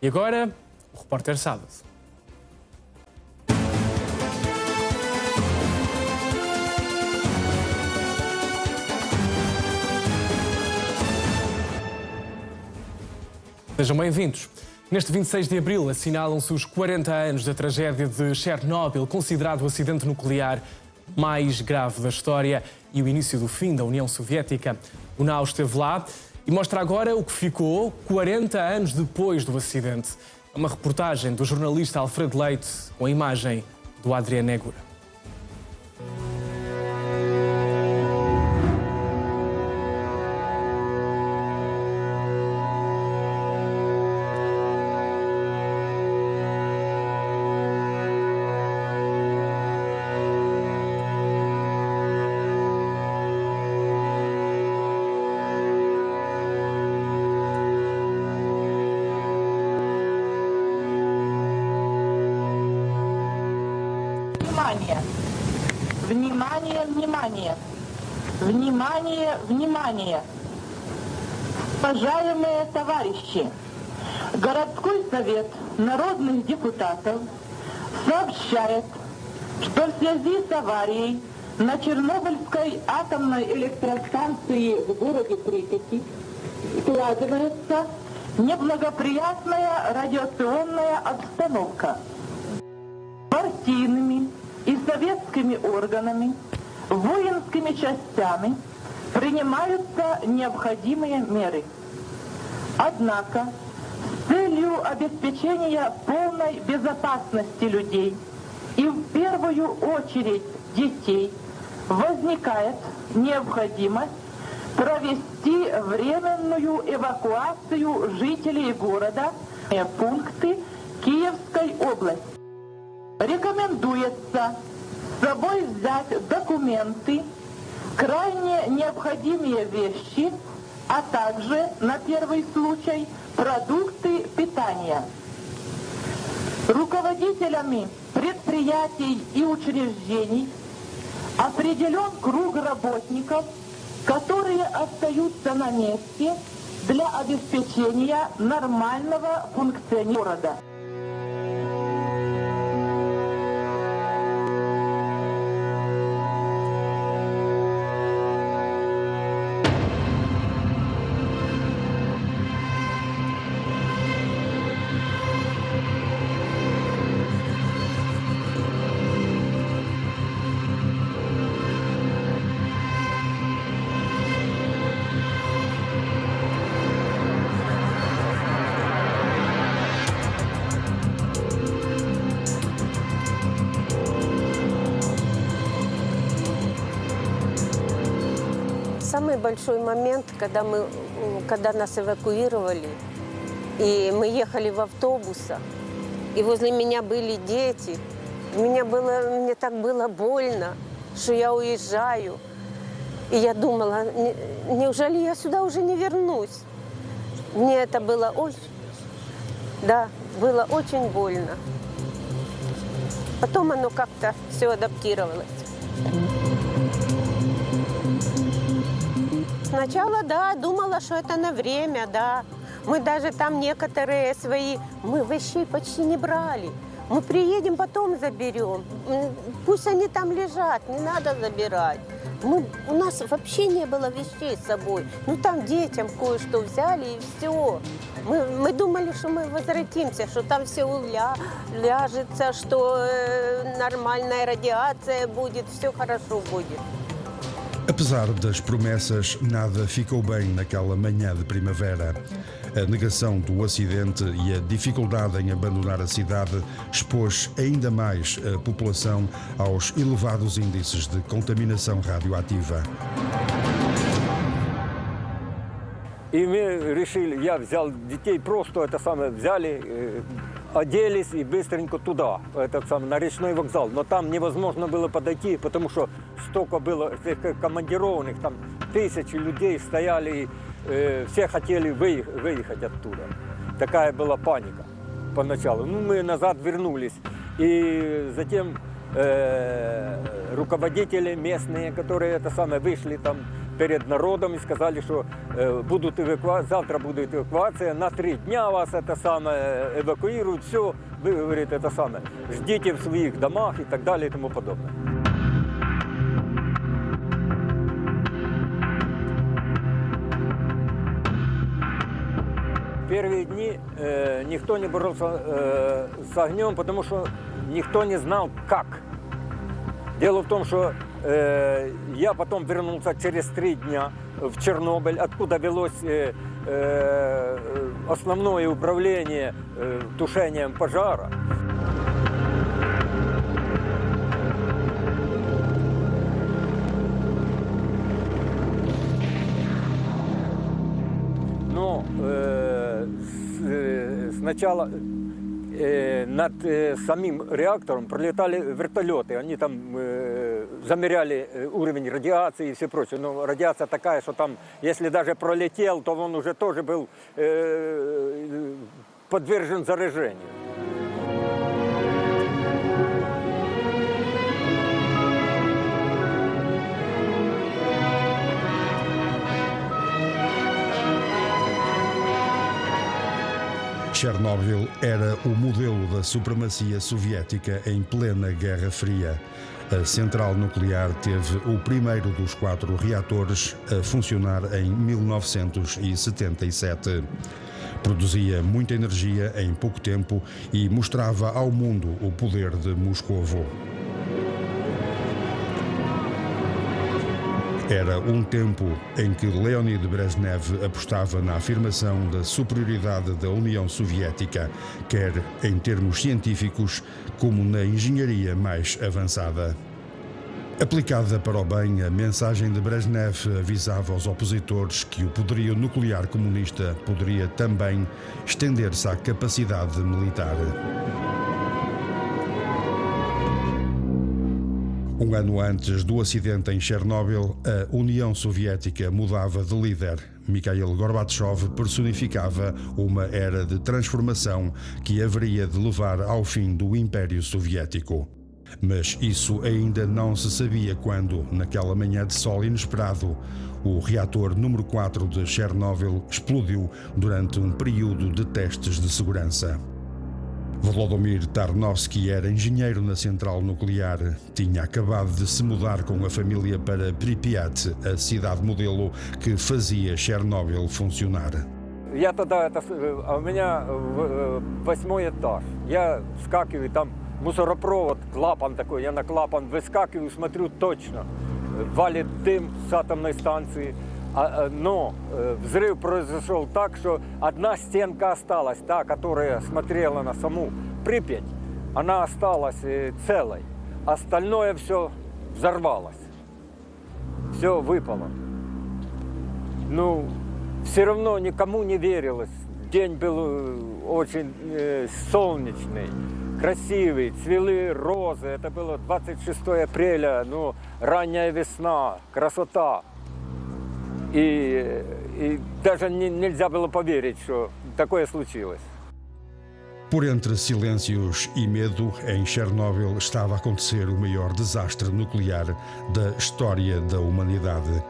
E agora, o Repórter Sábado. Sejam bem-vindos. Neste 26 de abril assinalam-se os 40 anos da tragédia de Chernobyl, considerado o acidente nuclear mais grave da história e o início do fim da União Soviética. O NAU esteve lá e mostra agora o que ficou 40 anos depois do acidente. É uma reportagem do jornalista Alfredo Leite com a imagem do Adriano Negura. Внимание, внимание, внимание, внимание. Уважаемые товарищи, городской совет народных депутатов сообщает, что в связи с аварией на Чернобыльской атомной электростанции в городе Припяти складывается неблагоприятная радиационная обстановка. Партийными и советскими органами, воинскими частями принимаются необходимые меры. Однако, с целью обеспечения полной безопасности людей и в первую очередь детей возникает необходимость провести временную эвакуацию жителей города в пункты Киевской области. Рекомендуется с собой взять документы, крайне необходимые вещи, а также, на первый случай, продукты питания. Руководителями предприятий и учреждений определен круг работников, которые остаются на месте для обеспечения нормального функционирования города. Самый большой момент, когда нас эвакуировали, и мы ехали в автобусах, и возле меня были дети. Мне так было больно, что я уезжаю. И я думала, неужели я сюда уже не вернусь? Мне это было было очень больно. Потом оно как-то все адаптировалось. Сначала, думала, что это на время, Мы даже там некоторые свои, мы вещей почти не брали. Мы приедем, потом заберем. Пусть они там лежат, не надо забирать. У нас вообще не было вещей с собой. Там детям кое-что взяли и все. Мы думали, что мы возвратимся, что там все уляжется, что нормальная радиация будет, все хорошо будет. Apesar das promessas, nada ficou bem naquela manhã de primavera. A negação do acidente e a dificuldade em abandonar a cidade expôs ainda mais a população aos elevados índices de contaminação radioativa. И мы решили, я взял детей, просто взяли, оделись и быстренько туда, на речной вокзал. Но там невозможно было подойти, потому что столько было командированных, там тысячи людей стояли, и все хотели выехать оттуда. Такая была паника поначалу. Мы назад вернулись, и затем руководители местные, которые вышли там, перед народом и сказали, что завтра будет эвакуация, на 3 дня вас это самое эвакуируют, все, вы, говорит, это самое, ждите в своих домах и так далее и тому подобное. Первые дни никто не боролся с огнем, потому что никто не знал, как. Дело в том, что я потом вернулся через 3 дня в Чернобыль, откуда велось основное управление тушением пожара. Но сначала над самим реактором пролетали вертолеты. Они там замеряли уровень радиации и все прочее. Но радиация такая, что там, если даже пролетел, то он уже тоже был подвержен заражению. Chernobyl era o modelo da supremacia soviética em plena Guerra Fria. A central nuclear teve o primeiro dos 4 reatores a funcionar em 1977. Produzia muita energia em pouco tempo e mostrava ao mundo o poder de Moscovo. Era tempo em que Leonid Brezhnev apostava na afirmação da superioridade da União Soviética, quer em termos científicos, como na engenharia mais avançada. Aplicada para o bem, a mensagem de Brezhnev avisava aos opositores que o poderio nuclear comunista poderia também estender-se à capacidade militar. Ano antes do acidente em Chernobyl, a União Soviética mudava de líder. Mikhail Gorbachev personificava uma era de transformação que haveria de levar ao fim do Império Soviético. Mas isso ainda não se sabia quando, naquela manhã de sol inesperado, o reator número 4 de Chernobyl explodiu durante período de testes de segurança. Volodymyr Tarnovsky era engenheiro na central nuclear. Tinha acabado de se mudar com a família para Pripyat, a cidade modelo que fazia Chernobyl funcionar. Я тогда, у меня 8-й этаж. Я вскакиваю, там мусоропровод, клапан такой. Я на клапан выскакиваю, смотрю точно. Валит дым с атомной станции. Но взрыв произошел так, что одна стенка осталась, та, которая смотрела на саму Припять, она осталась целой. Остальное все взорвалось. Все выпало. Ну, все равно никому не верилось. День был очень солнечный, красивый, цвели розы. Это было 26 апреля, ну, ранняя весна, красота. И даже нельзя было поверить, что такое случилось. Por entre silêncios e medo, em Chernobyl estava a acontecer o maior desastre nuclear da história da humanidade.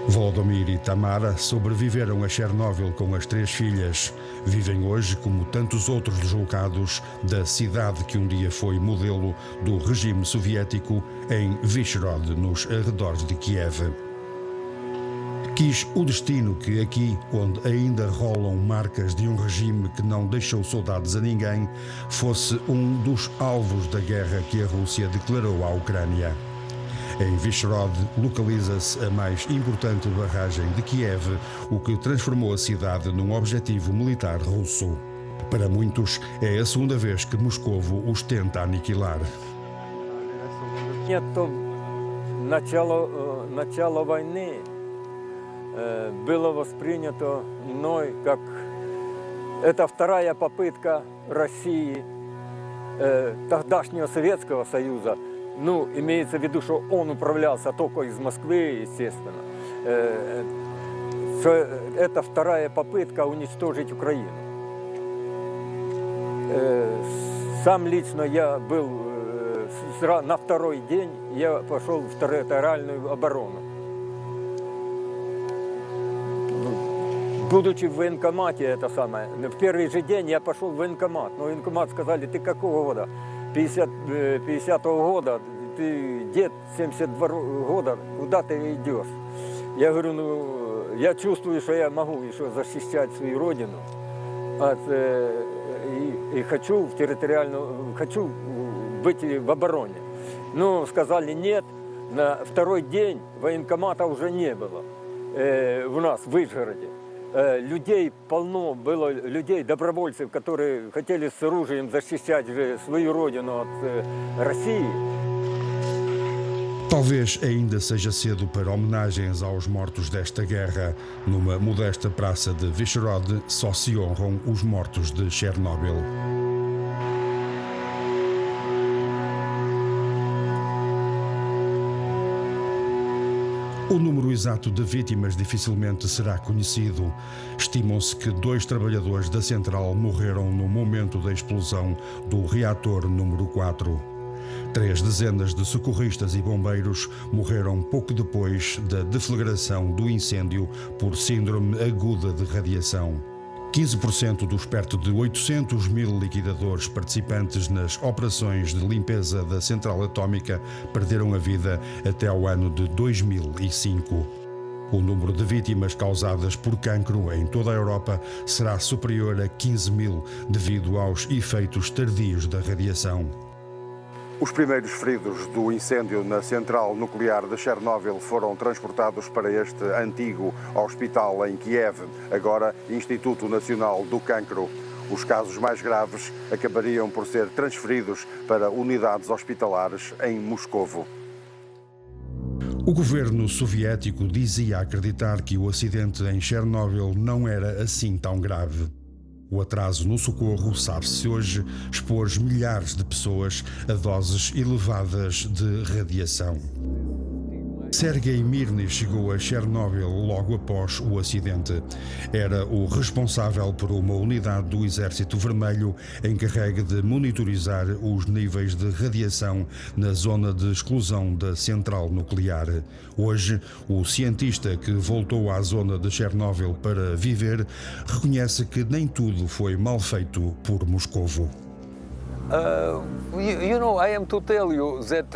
Volodymyr e Tamara sobreviveram a Chernobyl com as 3 filhas. Vivem hoje, como tantos outros deslocados, da cidade que dia foi modelo do regime soviético, em Vyshrod, nos arredores de Kiev. Quis o destino que aqui, onde ainda rolam marcas de regime que não deixou saudades a ninguém, fosse dos alvos da guerra que a Rússia declarou à Ucrânia. Em Vyshrod localiza-se a mais importante barragem de Kiev, o que transformou a cidade num objetivo militar russo. Para muitos, é a segunda vez que Moscovo os tenta aniquilar. Начало войны было воспринято мной как это вторая попытка России, тогдашнего Советского Союза, ну, имеется в виду, что он управлялся только из Москвы, естественно, что это вторая попытка уничтожить Украину. Сам лично я был на 2-й день, я пошел в территориальную оборону. Будучи в военкомате, в первый же день я пошел в военкомат. Но военкомат сказали, ты какого года? 50-го года, ты дед 72 года, куда ты идешь? Я говорю, ну, я чувствую, что я могу еще защищать свою родину. И хочу хочу быть в обороне. Ну, сказали нет. На второй день военкомата уже не было у нас в Вышгороде. Людей полно было, людей, добровольцев, которые хотели с оружием защищать свою родину от России. Talvez ainda seja cedo para homenagens aos mortos desta guerra. Numa modesta praça de Vyshhorod só se honram os mortos de Chernobyl. O número exato de vítimas dificilmente será conhecido. Estimam-se que 2 trabalhadores da central morreram no momento da explosão do reator número 4. 3 dezenas de socorristas e bombeiros morreram pouco depois da deflagração do incêndio por síndrome aguda de radiação. 15% dos perto de 800 mil liquidadores participantes nas operações de limpeza da central atómica perderam a vida até ao ano de 2005. O número de vítimas causadas por cancro em toda a Europa será superior a 15 mil devido aos efeitos tardios da radiação. Os primeiros feridos do incêndio na central nuclear de Chernobyl foram transportados para este antigo hospital em Kiev, agora Instituto Nacional do Cancro. Os casos mais graves acabariam por ser transferidos para unidades hospitalares em Moscovo. O governo soviético dizia acreditar que o acidente em Chernobyl não era assim tão grave. O atraso no socorro, sabe-se hoje, expôs milhares de pessoas a doses elevadas de radiação. Sergei Mirny chegou a Chernobyl logo após o acidente. Era o responsável por uma unidade do Exército Vermelho encarregue de monitorizar os níveis de radiação na zona de exclusão da central nuclear. Hoje, o cientista que voltou à zona de Chernobyl para viver reconhece que nem tudo foi mal feito por Moscovo. I am to tell you that,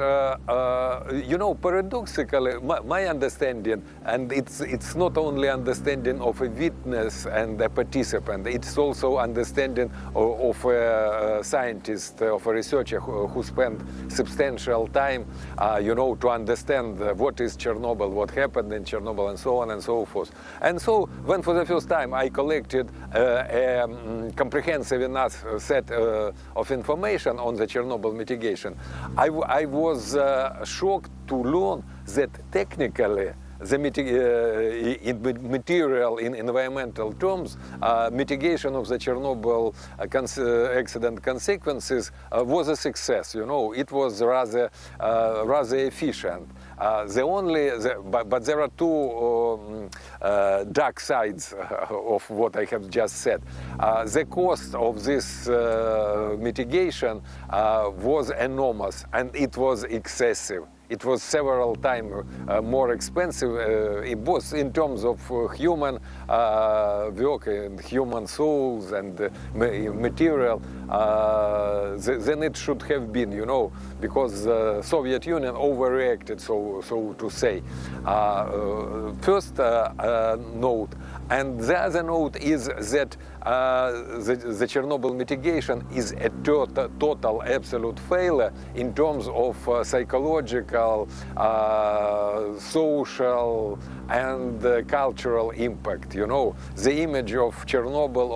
paradoxically, my understanding, and it's not only understanding of a witness and a participant, it's also understanding of a scientist, of a researcher who spent substantial time, to understand what is Chernobyl, what happened in Chernobyl, and so on and so forth. And so, when for the first time I collected a comprehensive enough set of information on the Chernobyl mitigation, I was shocked to learn that technically the material in environmental terms, mitigation of the Chernobyl accident consequences was a success. It was rather efficient. But there are two dark sides of what I have just said. The cost of this mitigation was enormous, and it was excessive. It was several times more expensive, both in terms of human work and human souls and material than it should have been, because the Soviet Union overreacted, so to say. First note. And the other note is that the Chernobyl mitigation is a total, absolute failure in terms of psychological, social, and cultural impact. The image of Chernobyl,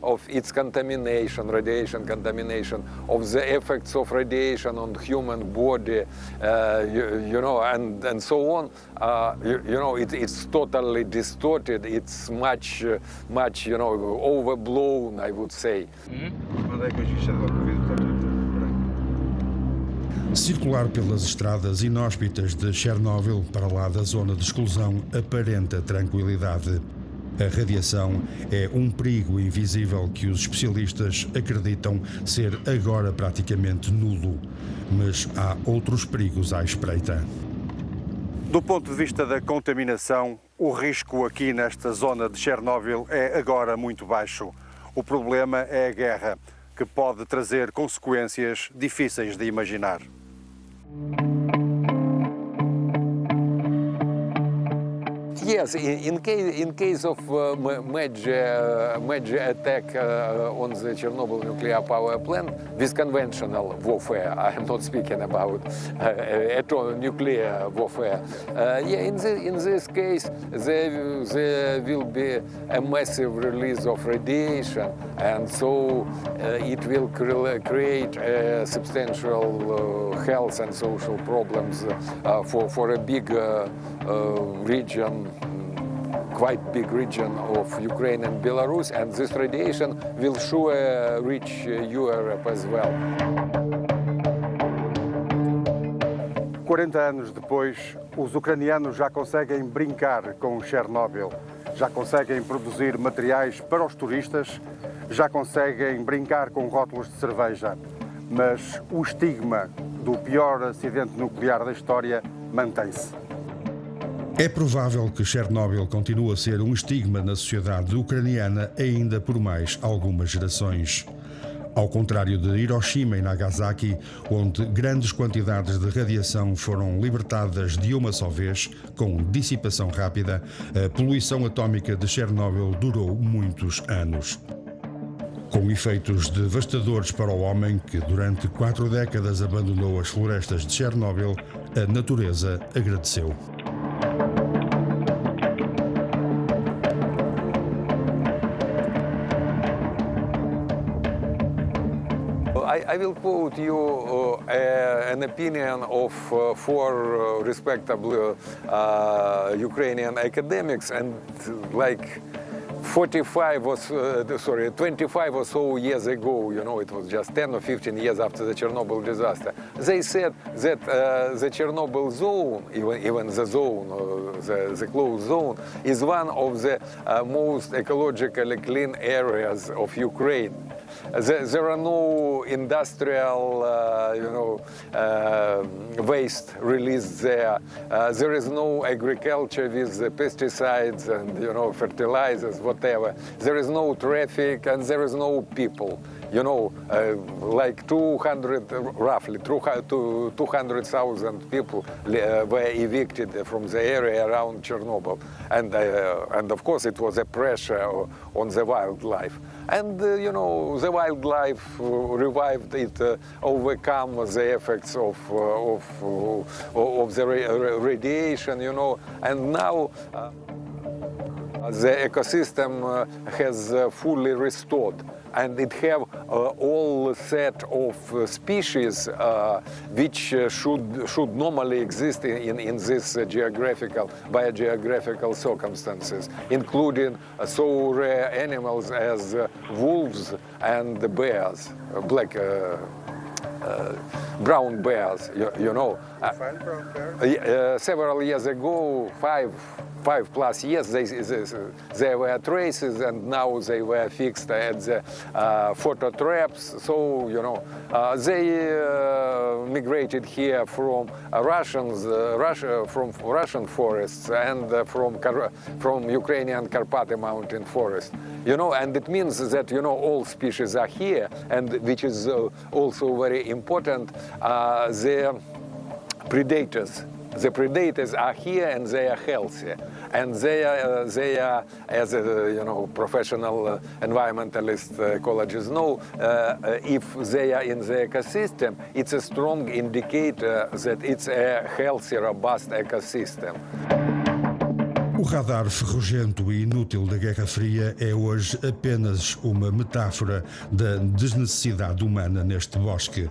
of its contamination, radiation contamination, of the effects of radiation on human body, and so on. It's totally distorted. It's much, overblown, I would say. Circular pelas estradas inóspitas de Chernobyl para lá da zona de exclusão aparenta tranquilidade. A radiação é um perigo invisível que os especialistas acreditam ser agora praticamente nulo, mas há outros perigos à espreita. Do ponto de vista da contaminação, o risco aqui nesta zona de Chernobyl é agora muito baixo. O problema é a guerra, que pode trazer consequências difíceis de imaginar. Yes, in case of major attack on the Chernobyl nuclear power plant with conventional warfare, I am not speaking about nuclear warfare. In this case, there will be a massive release of radiation, and so it will create substantial health and social problems for a big region, quite big region of Ukraine and Belarus, and this radiation will sure reach Europe as well. 40 anos depois, os ucranianos já conseguem brincar com Chernobyl, já conseguem produzir materiais para os turistas, já conseguem brincar com rótulos de cerveja. Mas o estigma do pior acidente nuclear da história mantém-se. É provável que Chernobyl continue a ser um estigma na sociedade ucraniana ainda por mais algumas gerações. Ao contrário de Hiroshima e Nagasaki, onde grandes quantidades de radiação foram libertadas de uma só vez, com dissipação rápida, a poluição atómica de Chernobyl durou muitos anos. Com efeitos devastadores para o homem que durante 4 décadas abandonou as florestas de Chernobyl, a natureza agradeceu. I will quote you an opinion of 4 respectable Ukrainian academics, and like 25 or so years ago, it was just 10 or 15 years after the Chernobyl disaster, they said that the Chernobyl zone, even the zone, the closed zone, is one of the most ecologically clean areas of Ukraine. There are no industrial, waste released there. There is no agriculture with pesticides and, fertilizers, whatever. There is no traffic and there is no people. Like 200,000 people were evicted from the area around Chernobyl. And of course it was a pressure on the wildlife. And, the wildlife revived it, overcome the effects of the radiation, and now the ecosystem has fully restored. And it have all set of species which should normally exist in this biogeographical circumstances, including so rare animals as wolves and the bears, black brown bears, Find brown bears? Several years ago, 5+ years, there were traces, and now they were fixed at the photo traps. So, they migrated here from from Russian forests and from Ukrainian Carpathy mountain forest. And it means that, all species are here, and which is also very important, the predators. The predators are here and they are healthy, and they are as professional environmentalist ecologists know, if they are in the ecosystem, it's a strong indicator that it's a healthy, robust ecosystem. O radar ferrugento e inútil da Guerra Fria é hoje apenas uma metáfora da desnecessidade humana neste bosque.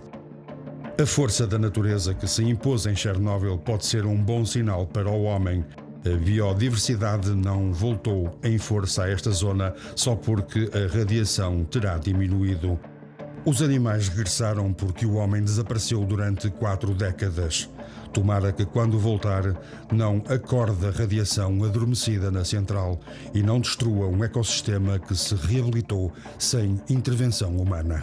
A força da natureza que se impôs em Chernobyl pode ser um bom sinal para o homem. A biodiversidade não voltou em força a esta zona só porque a radiação terá diminuído. Os animais regressaram porque o homem desapareceu durante 4 décadas. Tomara que, quando voltar, não acorde a radiação adormecida na central e não destrua um ecossistema que se reabilitou sem intervenção humana.